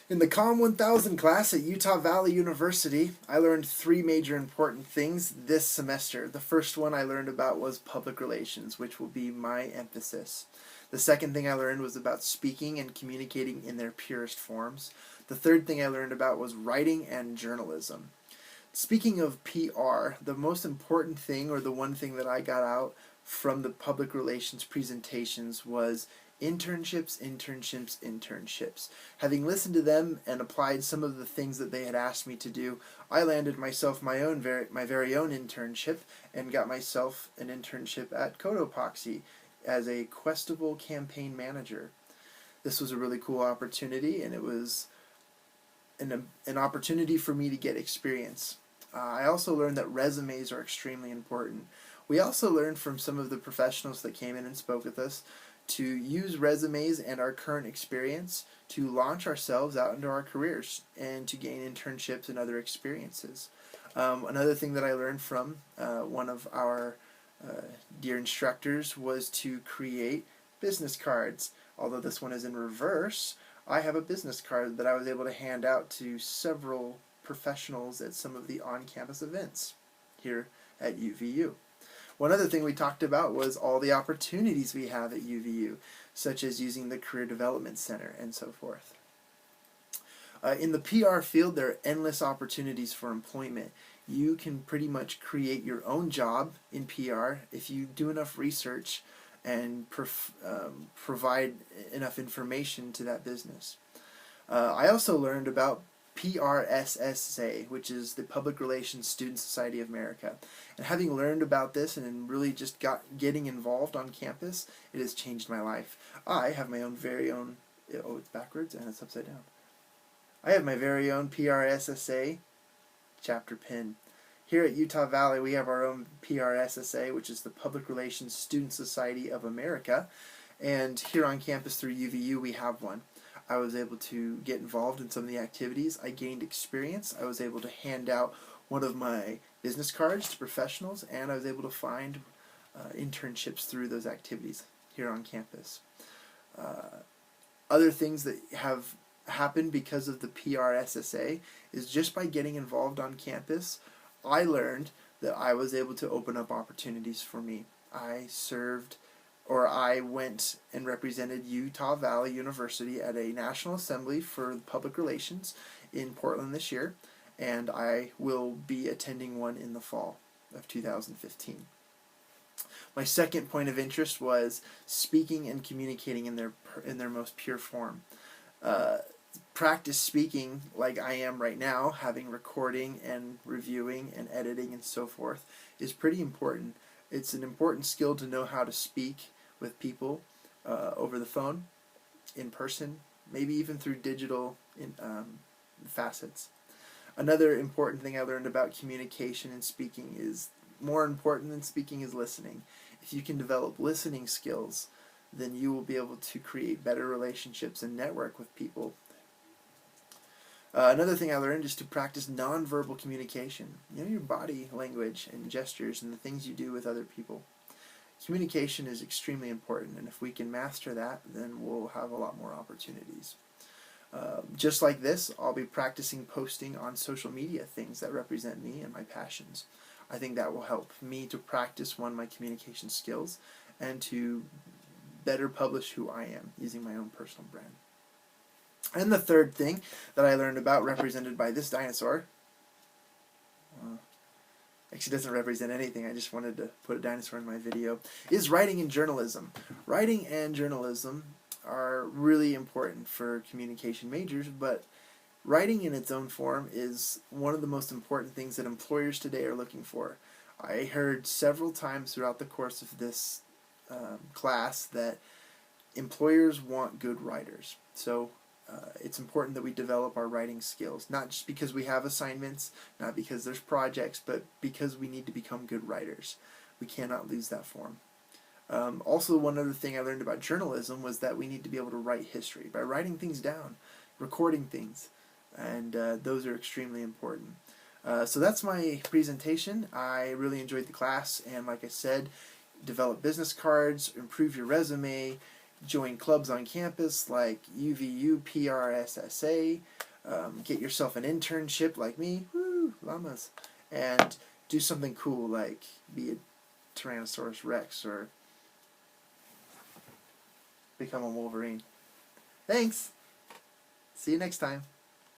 In the COMM-1000 class at Utah Valley University, I learned three major important things this semester. The first one I learned about was public relations, which will be my emphasis. The second thing I learned was about speaking and communicating in their purest forms. The third thing I learned about was writing and journalism. Speaking of PR, the most important thing, or the one thing that I got out from the public relations presentations, was internships. Having listened to them and applied some of the things that they had asked me to do, I landed myself my very own internship and got myself an internship at Cotopaxi as a Questival campaign manager. This was a really cool opportunity, and it was an opportunity for me to get experience. I also learned that resumes are extremely important. We also learned from some of the professionals that came in and spoke with us to use resumes and our current experience to launch ourselves out into our careers and to gain internships and other experiences. Another thing that I learned from one of our dear instructors was to create business cards. Although this one is in reverse, I have a business card that I was able to hand out to several professionals at some of the on-campus events here at UVU. One other thing we talked about was all the opportunities we have at UVU, such as using the Career Development Center and so forth. In the PR field, there are endless opportunities for employment. You can pretty much create your own job in PR if you do enough research and provide enough information to that business. I also learned about PRSA, which is the Public Relations Student Society of America. And having learned about this and really just getting involved on campus, it has changed my life. I have my own very own, oh, it's backwards and it's upside down. I have my very own PRSA chapter pin. Here at Utah Valley, we have our own PRSA, which is the Public Relations Student Society of America. And here on campus through UVU, we have one. I was able to get involved in some of the activities. I gained experience. I was able to hand out one of my business cards to professionals, and I was able to find internships through those activities here on campus. Other things that have happened because of the PRSA is just by getting involved on campus, I learned that I was able to open up opportunities for me. I went and represented Utah Valley University at a National Assembly for Public Relations in Portland this year, and I will be attending one in the fall of 2015. My second point of interest was speaking and communicating in their most pure form. Practice speaking like I am right now, having recording and reviewing and editing and so forth, is pretty important. It's an important skill to know how to speak with people over the phone, in person, maybe even through digital facets. Another important thing I learned about communication and speaking is more important than speaking is listening. If you can develop listening skills, then you will be able to create better relationships and network with people. Another thing I learned is to practice nonverbal communication. You know, your body language and gestures and the things you do with other people. Communication is extremely important, and if we can master that, then we'll have a lot more opportunities. Just like this, I'll be practicing posting on social media things that represent me and my passions. I think that will help me to practice, one, my communication skills, and to better publish who I am using my own personal brand. And the third thing that I learned about, represented by this dinosaur, actually doesn't represent anything, I just wanted to put a dinosaur in my video, is writing and journalism. Writing and journalism are really important for communication majors, but writing in its own form is one of the most important things that employers today are looking for. I heard several times throughout the course of this class that employers want good writers. So it's important that we develop our writing skills, not just because we have assignments, not because there's projects, but because we need to become good writers. We cannot lose that form. Also, one other thing I learned about journalism was that we need to be able to write history by writing things down, recording things, and those are extremely important. So that's my presentation. I really enjoyed the class, and like I said, develop business cards, improve your resume, join clubs on campus like UVU, PRSA, get yourself an internship like me, woo, llamas, and do something cool like be a Tyrannosaurus Rex or become a Wolverine. Thanks! See you next time.